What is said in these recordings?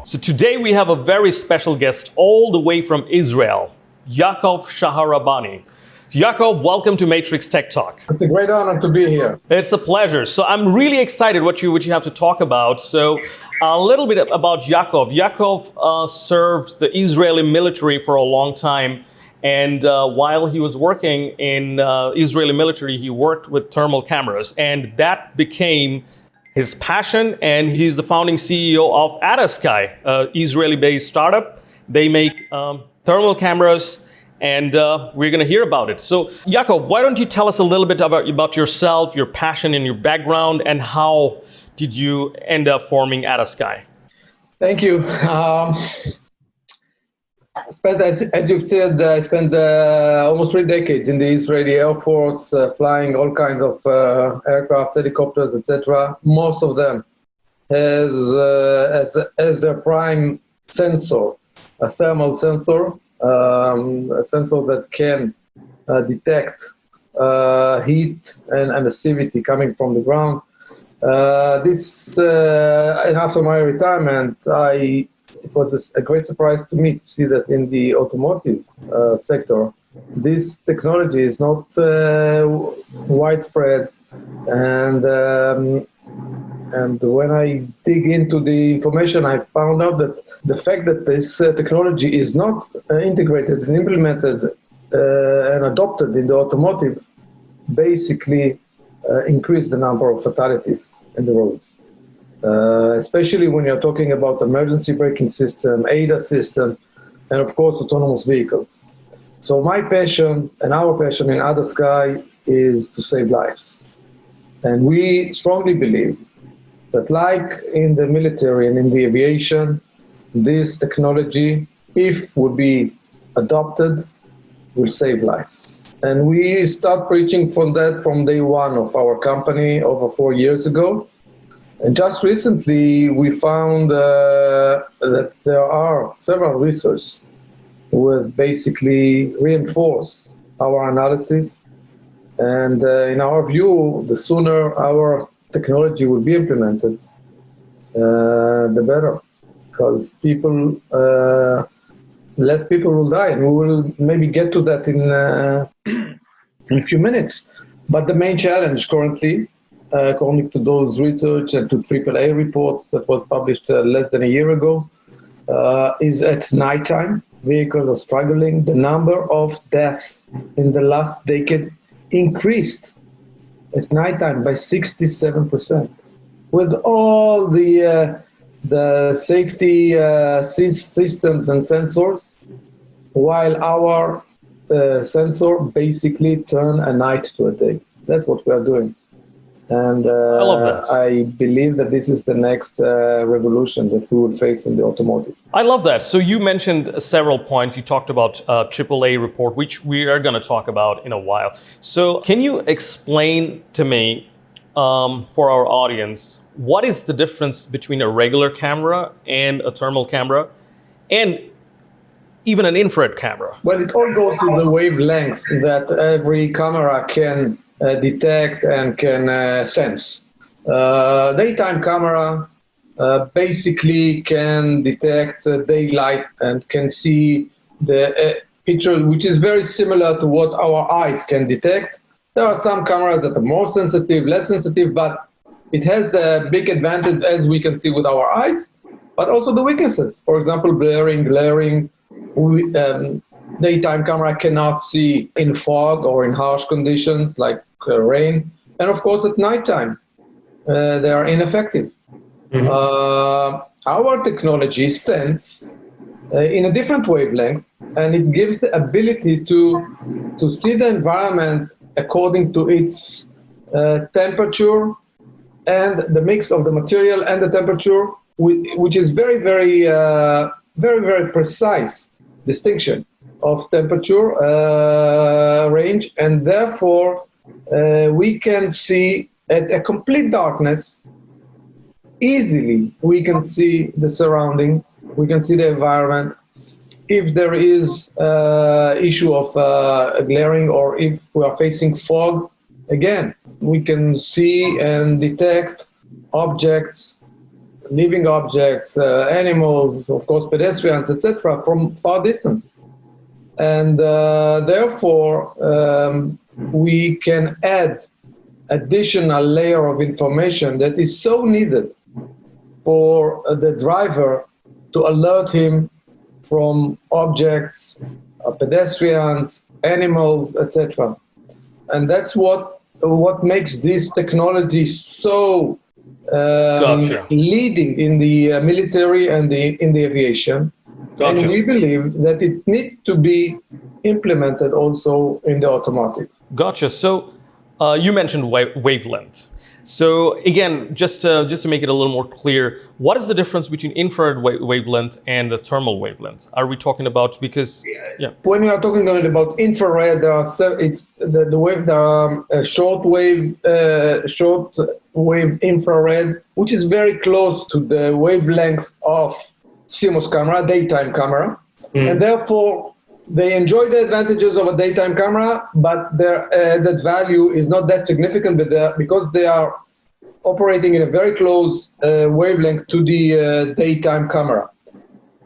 So today we have a very special guest all the way from Israel, Yakov Shaharabani. Yakov, welcome to Matrickz Tech Talk. It's a great honor to be here. It's a pleasure. So I'm really excited what you have to talk about. So a little bit about Yakov. Yakov served the Israeli military for a long time. And while he was working in Israeli military, he worked with thermal cameras. And that became his passion. And he's the founding CEO of AdaSky, an Israeli-based startup. They make thermal cameras. And we're going to hear about it. So, Yakov, why don't you tell us a little bit about yourself, your passion and your background, and how did you end up forming AdaSky? Thank you. As you've said, I spent almost 3 decades in the Israeli Air Force, flying all kinds of aircraft, helicopters, etc. Most of them as their prime sensor, a thermal sensor. A sensor that can detect heat and emissivity coming from the ground. After my retirement, it was a great surprise to me to see that in the automotive sector, this technology is not widespread. And when I dig into the information, I found out that the fact that this technology is not integrated and implemented and adopted in the automotive basically increased the number of fatalities in the roads. Especially when you're talking about emergency braking system, ADAS system, and of course autonomous vehicles. So my passion and our passion in AdaSky is to save lives. And we strongly believe that like in the military and in the aviation, this technology, if would be adopted, will save lives. And we start preaching from day one of our company over 4 years ago. And just recently, we found that there are several research who have basically reinforced our analysis. And in our view, the sooner our technology will be implemented, the better. Because less people will die, and we will maybe get to that in a few minutes. But the main challenge currently, according to those research and to AAA report that was published less than a year ago, is at nighttime. Vehicles are struggling. The number of deaths in the last decade increased at nighttime by 67%. With all the safety systems and sensors, while our sensor basically turn a night to a day. That's what we are doing. And I love that. I believe that this is the next revolution that we will face in the automotive. I love that. So you mentioned several points. You talked about AAA report, which we are going to talk about in a while. So can you explain to me, for our audience, what is the difference between a regular camera and a thermal camera and even an infrared camera? Well, it all goes to the wavelength that every camera can detect and can sense. Daytime camera basically can detect daylight and can see the picture, which is very similar to what our eyes can detect. There are some cameras that are more sensitive, less sensitive, but it has the big advantage, as we can see with our eyes, but also the weaknesses. For example, blurring, glaring. Daytime camera cannot see in fog or in harsh conditions like rain. And of course, at nighttime, they are ineffective. Mm-hmm. Our technology sense in a different wavelength, and it gives the ability to see the environment according to its temperature and the mix of the material and the temperature, which is very, very precise distinction of temperature range, and therefore we can see at a complete darkness easily. We can see the surrounding, we can see the environment. If there is issue of glaring, or if we are facing fog, again, we can see and detect objects living objects, animals, of course, pedestrians, etc., from far distance. And therefore, we can add additional layer of information that is so needed for the driver to alert him from objects, pedestrians, animals, etc. And that's what makes this technology so leading in the military and in the aviation. Gotcha. And we believe that it needs to be implemented also in the automotive. Gotcha. So you mentioned wavelength. So again, just to make it a little more clear, what is the difference between infrared wavelength and the thermal wavelength? Are we talking about, because when we are talking about infrared, there are short wave infrared, which is very close to the wavelength of CMOS camera, daytime camera, and therefore they enjoy the advantages of a daytime camera, but their added value is not that significant because they are operating in a very close wavelength to the daytime camera.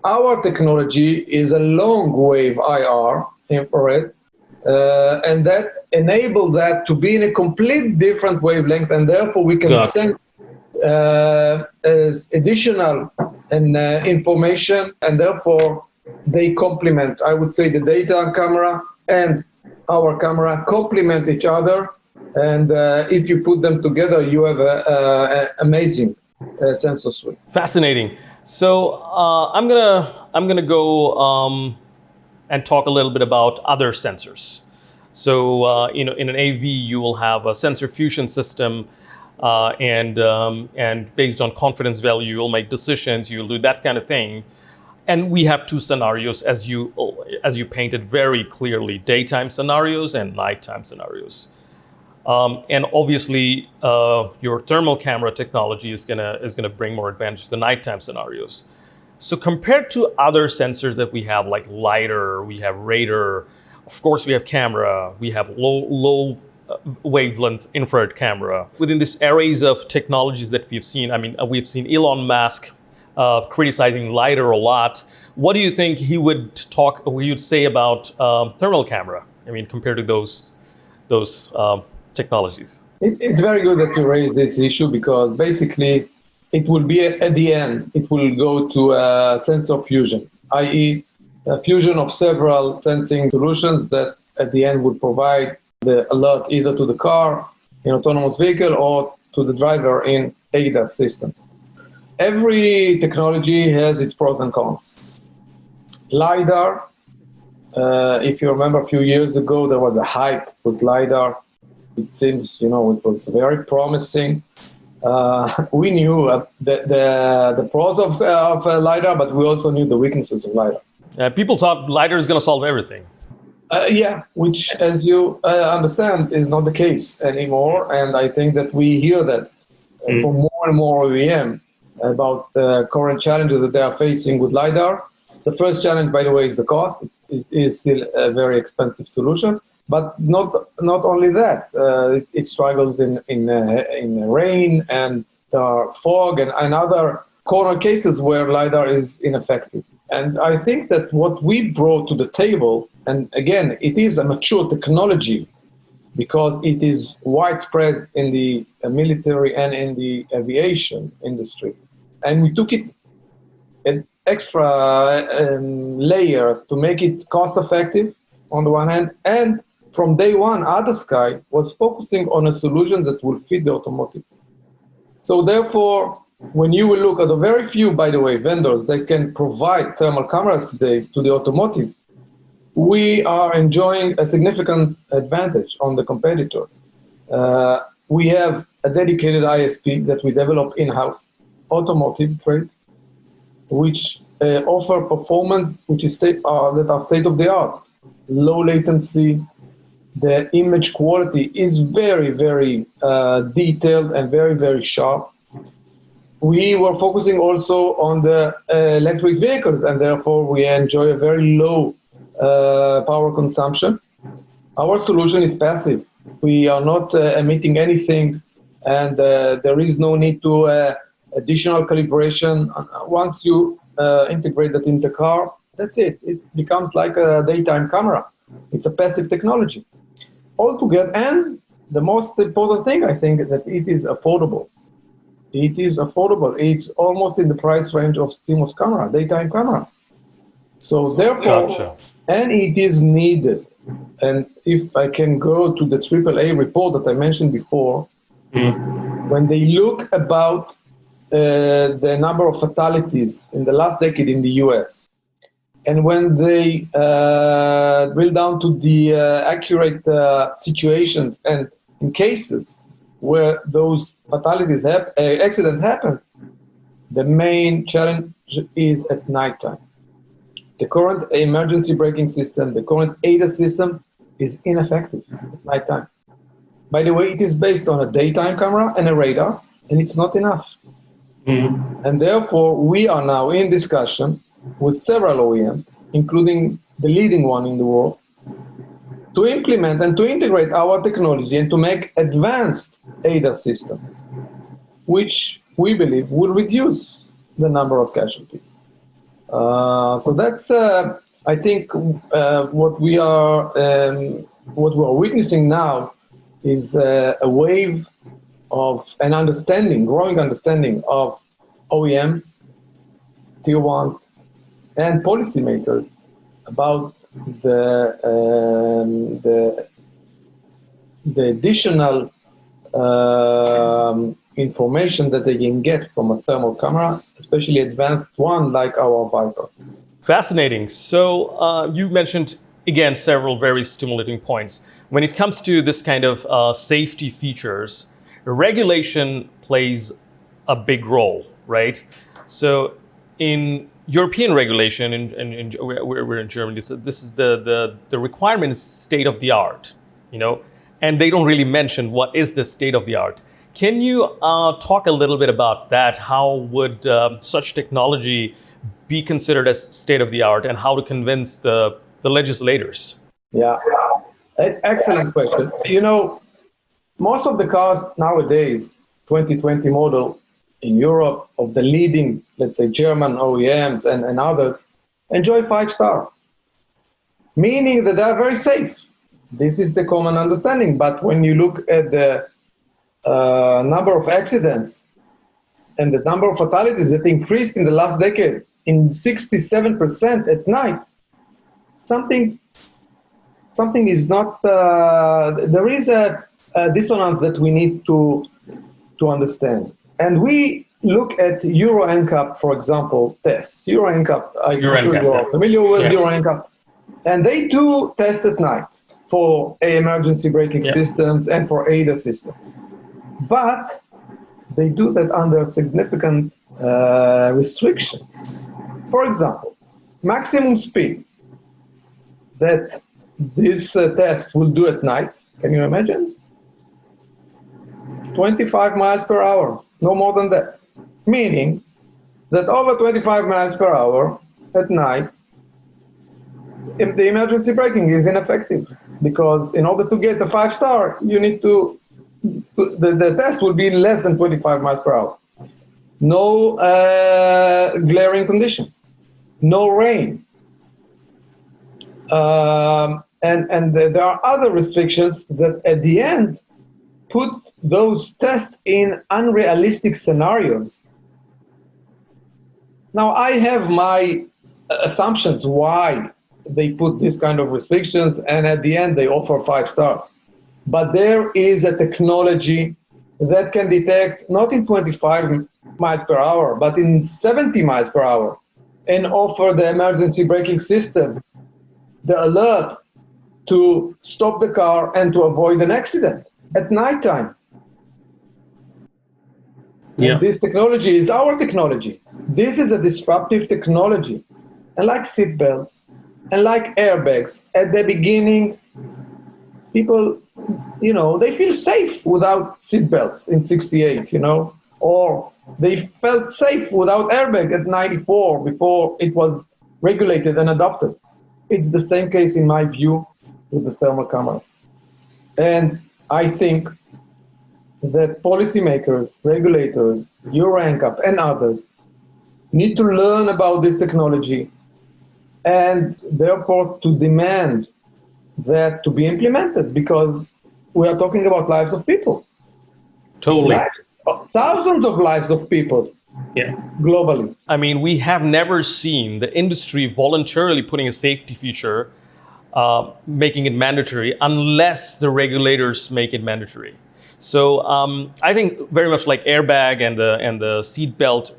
Our technology is a long wave IR, infrared, and that enables that to be in a completely different wavelength, and therefore we can sense additional information, and therefore they complement. I would say the daytime camera and our camera complement each other, and if you put them together, you have an amazing sensor suite. Fascinating. So I'm gonna go and talk a little bit about other sensors. So in an AV, you will have a sensor fusion system. And based on confidence value, you'll make decisions, you'll do that kind of thing. And we have two scenarios, as you painted very clearly: daytime scenarios and nighttime scenarios. And obviously, your thermal camera technology is gonna bring more advantage to the nighttime scenarios. So compared to other sensors that we have, like lidar, we have radar, of course we have camera, we have low wavelength infrared camera. Within this arrays of technologies that we've seen, I mean, we've seen Elon Musk criticizing lidar a lot. What do you think he would say about thermal camera? I mean, compared to those technologies. It's very good that you raised this issue, because basically it will be at the end, it will go to a sensor fusion, i.e. a fusion of several sensing solutions that at the end would provide the alert either to the car in autonomous vehicle or to the driver in ADAS system. Every technology has its pros and cons. LiDAR, if you remember a few years ago, there was a hype with LiDAR. It seems, it was very promising. We knew the pros of LiDAR, but we also knew the weaknesses of LiDAR. People thought LiDAR is going to solve everything. Which, as you understand, is not the case anymore. And I think that we hear that from more and more OEM about the current challenges that they are facing with LiDAR. The first challenge, by the way, is the cost. It is still a very expensive solution. But not only that, it struggles in rain and fog and other corner cases where LiDAR is ineffective. And I think that what we brought to the table, and again, it is a mature technology because it is widespread in the military and in the aviation industry. And we took it an extra layer to make it cost effective on the one hand, and from day one, AdaSky was focusing on a solution that will fit the automotive. So therefore, when you will look at the very few, by the way, vendors that can provide thermal cameras today to the automotive, we are enjoying a significant advantage on the competitors. We have a dedicated ISP that we develop in-house, automotive grade, which offer performance which is that are state-of-the-art, low latency. The image quality is very, very detailed and very, very sharp. We were focusing also on the electric vehicles, and therefore we enjoy a very low power consumption. Our solution is passive. We are not emitting anything, and there is no need to additional calibration. Once you integrate that in the car, that's it. It becomes like a daytime camera. It's a passive technology altogether. And the most important thing, I think, is that it is affordable. It is affordable. It's almost in the price range of CMOS camera, daytime camera. So therefore, Gotcha. and it is needed. And if I can go to the AAA report that I mentioned before, when they look about the number of fatalities in the last decade in the US, and when they drill down to the accurate situations and in cases where those fatalities accidents happen, the main challenge is at nighttime. The current emergency braking system, the current ADAS system is ineffective at nighttime. By the way, it is based on a daytime camera and a radar, and it's not enough. And therefore, we are now in discussion with several OEMs, including the leading one in the world, to implement and to integrate our technology and to make advanced ADAS system, which we believe will reduce the number of casualties. So that's, I think, what we are witnessing now is a wave of an understanding, growing understanding of OEMs, tier ones, and policymakers about the additional information that they can get from a thermal camera, especially advanced one like our Viper. Fascinating. So you mentioned, again, several very stimulating points. When it comes to this kind of safety features, regulation plays a big role, right? So in European regulation, we're in Germany, so this is the requirement is state of the art, you know, and they don't really mention what is the state of the art. Can you talk a little bit about that? How would such technology be considered as state of the art, and how to convince the legislators? Yeah, excellent question. You know, most of the cars nowadays, 2020 model in Europe of the leading, let's say, German OEMs and others, enjoy 5-star, meaning that they are very safe. This is the common understanding. But when you look at the number of accidents and the number of fatalities that increased in the last decade in 67% at night, something is not, there is a dissonance that we need to understand. And we look at Euro NCAP, for example, tests. Euro NCAP, I'm sure you are familiar with Euro NCAP. And they do tests at night for emergency braking systems and for ADAS systems. But they do that under significant restrictions. For example, maximum speed that this test will do at night, can you imagine? 25 miles per hour, no more than that. Meaning that over 25 miles per hour at night, if the emergency braking is ineffective, because in order to get a 5-star, you need to, the test will be less than 25 miles per hour. No glaring condition, no rain. And there are other restrictions that at the end put those tests in unrealistic scenarios. Now, I have my assumptions why they put this kind of restrictions, and at the end they offer 5 stars. But there is a technology that can detect not in 25 miles per hour, but in 70 miles per hour, and offer the emergency braking system the alert to stop the car and to avoid an accident at nighttime. Yeah. And this technology is our technology. This is a disruptive technology. And like seatbelts and like airbags, at the beginning, people, you know, they feel safe without seatbelts in 68, you know, or they felt safe without airbag at 94 before it was regulated and adopted. It's the same case, in my view, with the thermal cameras. And I think that policymakers, regulators, EuroNCAP, and others need to learn about this technology and therefore to demand that to be implemented, because we are talking about lives of people. Totally. Thousands of lives of people. Yeah. Globally. I mean, we have never seen the industry voluntarily putting a safety feature, making it mandatory, unless the regulators make it mandatory. So I think very much like airbag and the seatbelt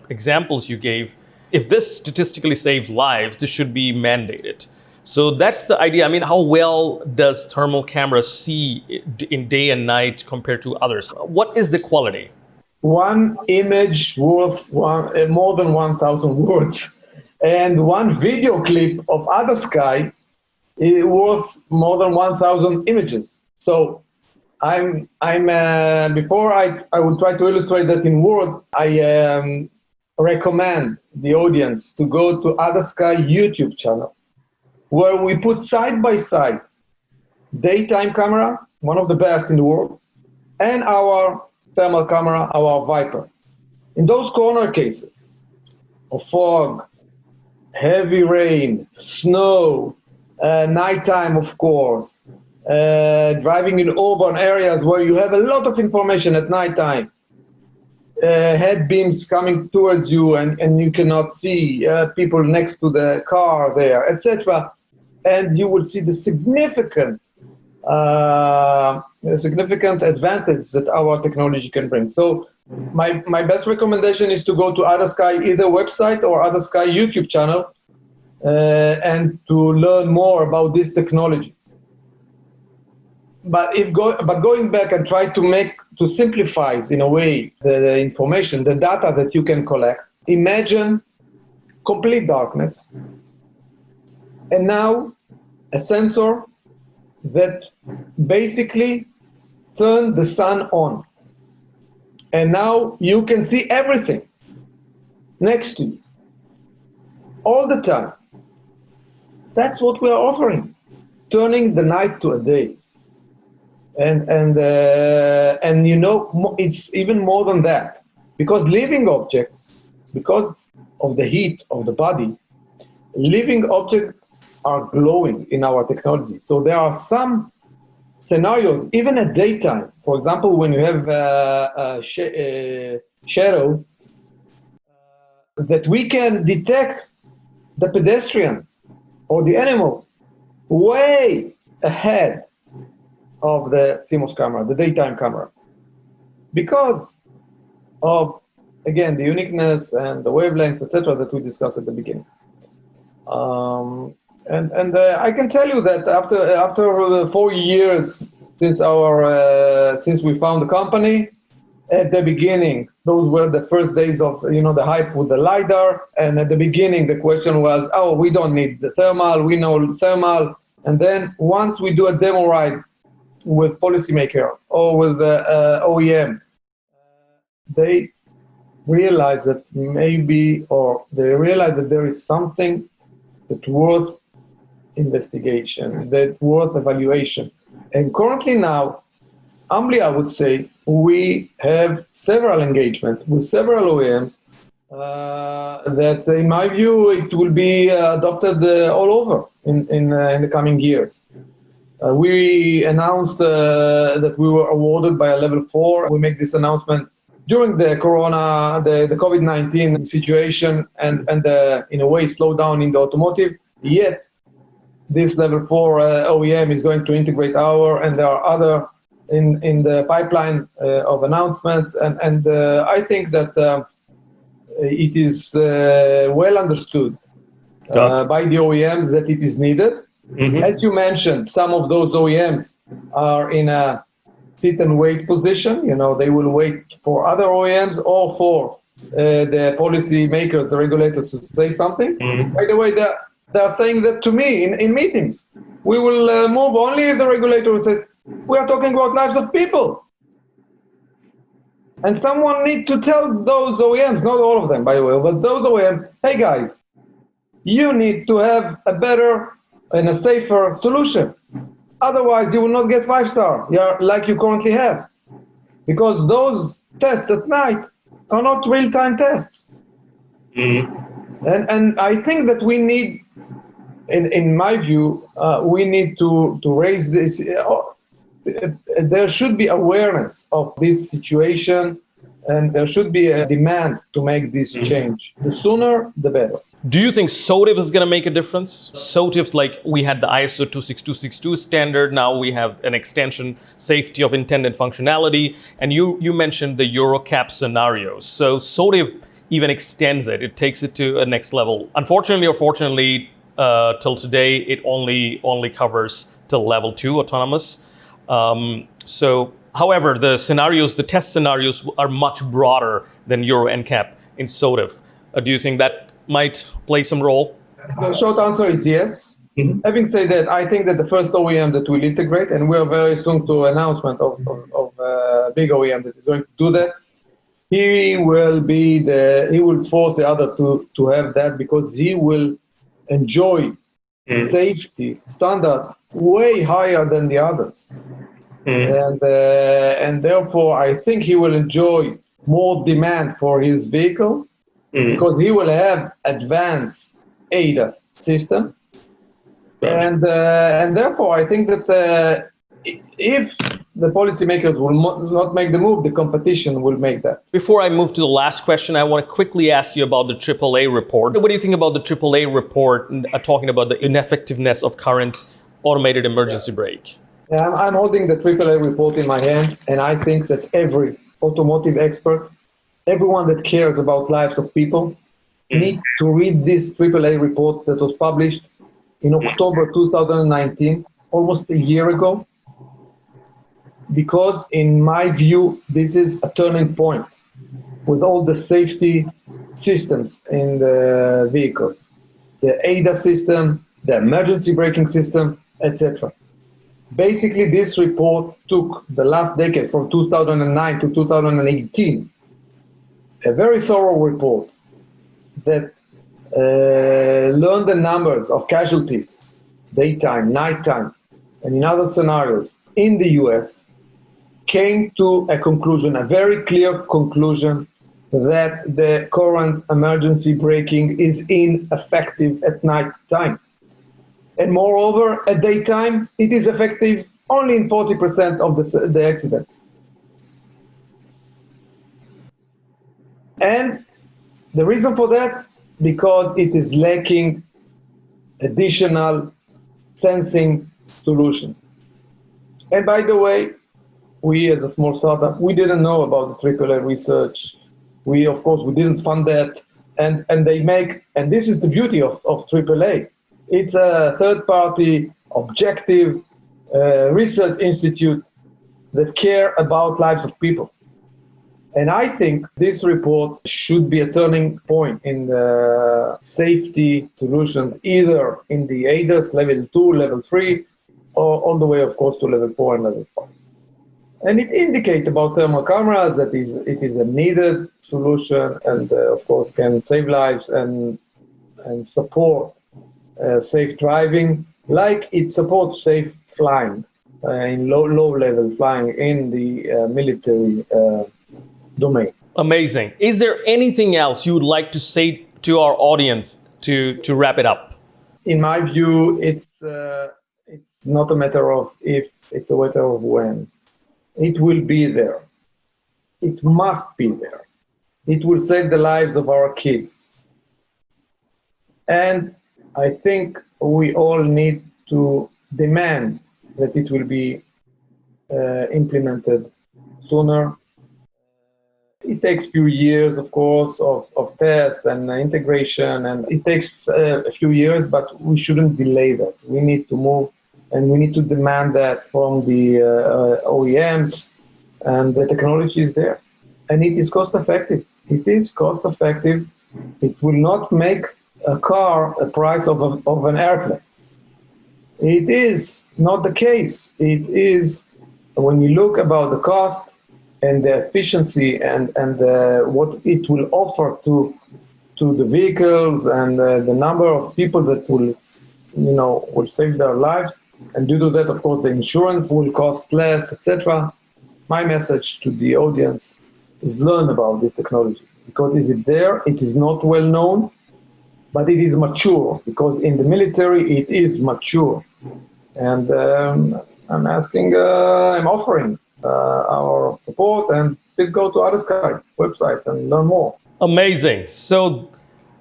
examples you gave, if this statistically saves lives, this should be mandated. So that's the idea. I mean, how well does thermal cameras see in day and night compared to others? What is the quality? One image worth more than 1,000 words, and one video clip of AdaSky is worth more than 1,000 images. So before I would try to illustrate that in word, I recommend the audience to go to AdaSky YouTube channel, where we put side by side daytime camera, one of the best in the world, and our thermal camera, our Viper. In those corner cases of fog, heavy rain, snow, nighttime, of course, driving in urban areas where you have a lot of information at nighttime, head beams coming towards you and you cannot see people next to the car there, etc. And you will see the significant advantage that our technology can bring. So my best recommendation is to go to AdaSky either website or AdaSky YouTube channel and to learn more about this technology. But going back and try to simplify in a way the information, the data that you can collect. Imagine complete darkness, and now a sensor that basically turn the sun on. And now you can see everything next to you all the time. That's what we are offering, turning the night to a day. And you know, it's even more than that, because living objects, because of the heat of the body, living objects are glowing in our technology. So there are some scenarios, even at daytime, for example, when you have a shadow, that we can detect the pedestrian or the animal way ahead of the CMOS camera, the daytime camera, because of, again, the uniqueness and the wavelengths, etc., that we discussed at the beginning. I can tell you that after 4 years since we found the company, at the beginning, those were the first days of the hype with the lidar, and at the beginning the question was, oh, we don't need the thermal, we know thermal, and then once we do a demo ride with policymaker or with the OEM, they realize that there is something that's worth investigation, that's worth evaluation. And currently now, humbly I would say, we have several engagements with several OEMs that, in my view, it will be adopted all over in the coming years. We announced that we were awarded by a level 4. We make this announcement during the corona, the COVID-19 situation, and in a way slow down in the automotive. Yet this level 4 OEM is going to integrate and there are other in the pipeline of announcements, and I think that it is well understood by the OEMs that it is needed. Mm-hmm. As you mentioned, some of those OEMs are in a sit and wait position. They will wait for other OEMs or for the policy makers, the regulators, to say something. Mm-hmm. By the way, they are saying that to me in meetings. We will move only if the regulator says, we are talking about lives of people. And someone needs to tell those OEMs, not all of them, by the way, but those OEMs, hey guys, you need to have a better and a safer solution. Otherwise, you will not get 5-star, like you currently have. because those tests at night are not real-time tests. And I think that we need, in my view, we need to raise this. There should be awareness of this situation, and there should be a demand to make this change. The sooner, the better. Do you think SOTIF is going to make a difference? SOTIF's like we had the ISO 26262 standard. Now we have an extension, safety of intent and functionality. And you mentioned the EuroCap scenarios. So SOTIF even extends it. It takes it to a next level. Unfortunately or fortunately, till today, it only covers till level 2 autonomous. However, the test scenarios are much broader than Euro NCAP in SOTIF. Do you think that might play some role? The short answer is yes. Having said that, I think that the first OEM that will integrate, and we are very soon to announcement of a big OEM that is going to do that, he will force the other to have that, because he will enjoy safety standards way higher than the others. And therefore, I think he will enjoy more demand for his vehicles, because he will have advanced ADAS system. And therefore, I think that if the policymakers will not make the move, the competition will make that. Before I move to the last question, I want to quickly ask you about the AAA report. What do you think about the AAA report talking about the ineffectiveness of current automated emergency brake? I'm holding the AAA report in my hand, and I think that every automotive expert, everyone that cares about lives of people, need to read this AAA report that was published in October 2019, almost a year ago, because in my view, this is a turning point with all the safety systems in the vehicles, the ADAS system, the emergency braking system, etc. Basically, this report took the last decade from 2009 to 2018, a very thorough report that learned the numbers of casualties, daytime, nighttime, and in other scenarios in the US, came to a conclusion, a very clear conclusion, that the current emergency braking is ineffective at night time. And moreover, at daytime, it is effective only in 40% of the accidents. And the reason for that, because it is lacking additional sensing solution. And by the way, we as a small startup, we didn't know about the AAA research. We didn't fund that. And this is the beauty of AAA. It's a third-party, objective research institute that care about lives of people. And I think this report should be a turning point in the safety solutions, either in the ADAS level 2, level 3, or all the way, of course, to level 4 and level 5. And it indicates about thermal cameras that it is a needed solution, and of course can save lives and support safe driving, like it supports safe flying in low-level flying in the military domain. Amazing. Is there anything else you would like to say to our audience to wrap it up? In my view, it's not a matter of if, it's a matter of when. It will be there. It must be there. It will save the lives of our kids. And I think we all need to demand that it will be implemented sooner. It takes a few years, of course, of tests and integration, and it takes a few years, but we shouldn't delay that. We need to move, and we need to demand that from the OEMs, and the technology is there. And it is cost effective. It is cost effective. It will not make a car a price of an airplane. It is not the case. It is, when you look about the cost and the efficiency and what it will offer to the vehicles and the number of people that will save their lives. And due to that, of course, the insurance will cost less, etc. my message to the audience is learn about this technology, because is it there? It is not well known, but it is mature, because in the military it is mature. And I'm offering our support, and please go to AdaSky website and learn more. Amazing. So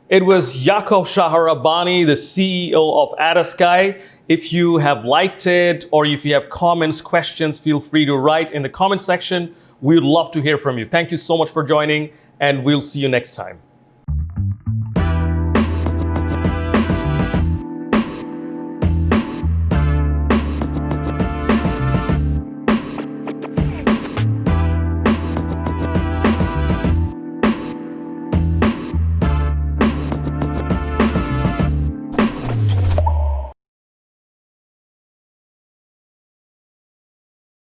it was Yakov Shaharabani, the CEO of AdaSky. If you have liked it, or if you have comments, questions, feel free to write in the comment section. We'd love to hear from you. Thank you so much for joining, and we'll see you next time.